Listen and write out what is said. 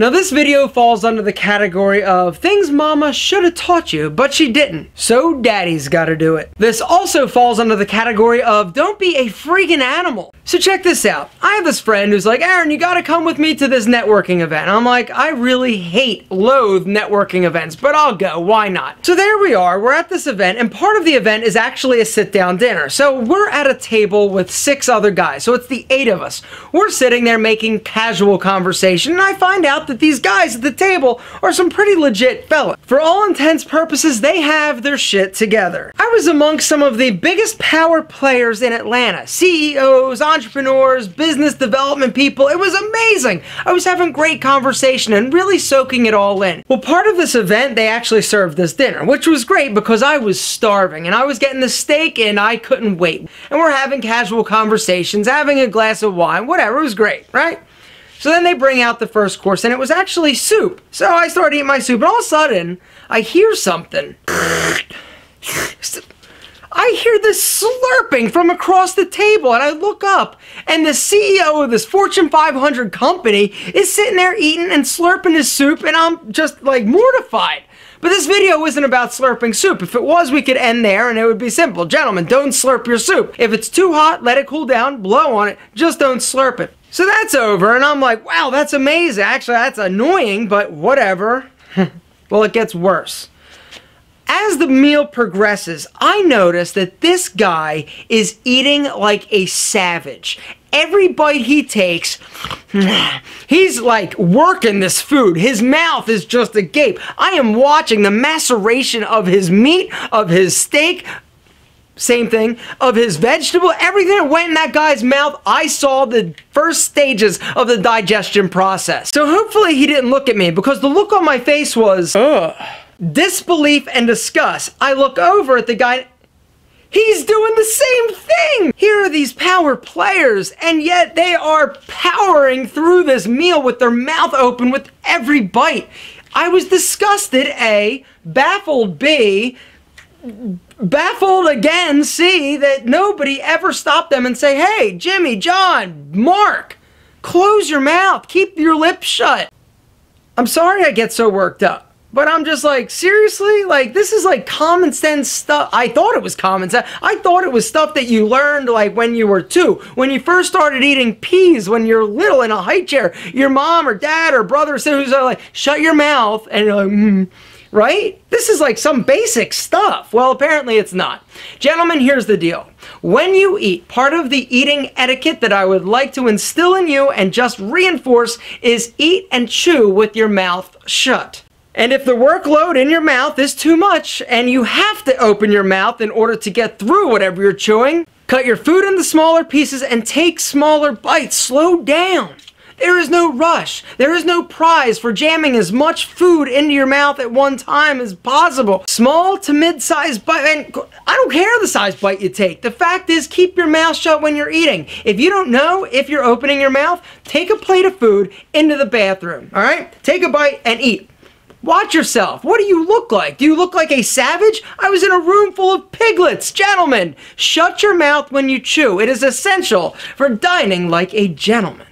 Now this video falls under the category of things mama should have taught you, but she didn't, so daddy's gotta do it. This also falls under the category of don't be a freaking animal. So check this out. I have this friend who's like, Aaron, you gotta come with me to this networking event. I'm like, I really loathe networking events, but I'll go, why not? So there we are, we're at this event, and part of the event is actually a sit-down dinner. So we're at a table with 6 other guys, so it's the 8 of us. We're sitting there making casual conversation, and I find out that these guys at the table are some pretty legit fellas. For all intents purposes, they have their shit together. I was amongst some of the biggest power players in Atlanta. CEOs, entrepreneurs, business development people. It was amazing. I was having great conversation and really soaking it all in. Well, part of this event, they actually served this dinner, which was great because I was starving and I was getting the steak and I couldn't wait. And we're having casual conversations, having a glass of wine, whatever. It was great, right? So then they bring out the first course, and it was actually soup. So I started eating my soup, and all of a sudden, I hear something. I hear this slurping from across the table, and I look up, and the CEO of this Fortune 500 company is sitting there eating and slurping his soup, and I'm just, like, mortified. But this video isn't about slurping soup. If it was, we could end there and it would be simple. Gentlemen, don't slurp your soup. If it's too hot, let it cool down, blow on it, just don't slurp it. So that's over, and I'm like, wow, that's amazing. Actually, that's annoying, but whatever. Well, it gets worse. As the meal progresses, I notice that this guy is eating like a savage. Every bite he takes, he's like working this food. His mouth is just agape. I am watching the maceration of his meat, of his steak, same thing, of his vegetable, everything that went in that guy's mouth. I saw the first stages of the digestion process. So hopefully he didn't look at me, because the look on my face was, ugh. Disbelief and disgust. I look over at the guy. He's doing the same thing! Here are these power players, and yet they are powering through this meal with their mouth open with every bite. I was disgusted, A, baffled, B, baffled again, C, that nobody ever stopped them and say, hey, Jimmy, John, Mark, close your mouth, keep your lips shut. I'm sorry I get so worked up. But I'm just like, seriously? Like, this is like common sense stuff. I thought it was common sense. I thought it was stuff that you learned like when you were 2. When you first started eating peas when you're little in a high chair. Your mom or dad or brother or sister who's like, shut your mouth. And you're like, right? This is like some basic stuff. Well, apparently it's not. Gentlemen, here's the deal. When you eat, part of the eating etiquette that I would like to instill in you and just reinforce is eat and chew with your mouth shut. And if the workload in your mouth is too much and you have to open your mouth in order to get through whatever you're chewing, cut your food into smaller pieces and take smaller bites. Slow down. There is no rush. There is no prize for jamming as much food into your mouth at one time as possible. Small to mid-sized bite, and I don't care the size bite you take. The fact is, keep your mouth shut when you're eating. If you don't know if you're opening your mouth, take a plate of food into the bathroom, all right? Take a bite and eat. Watch yourself. What do you look like? Do you look like a savage? I was in a room full of piglets. Gentlemen, shut your mouth when you chew. It is essential for dining like a gentleman.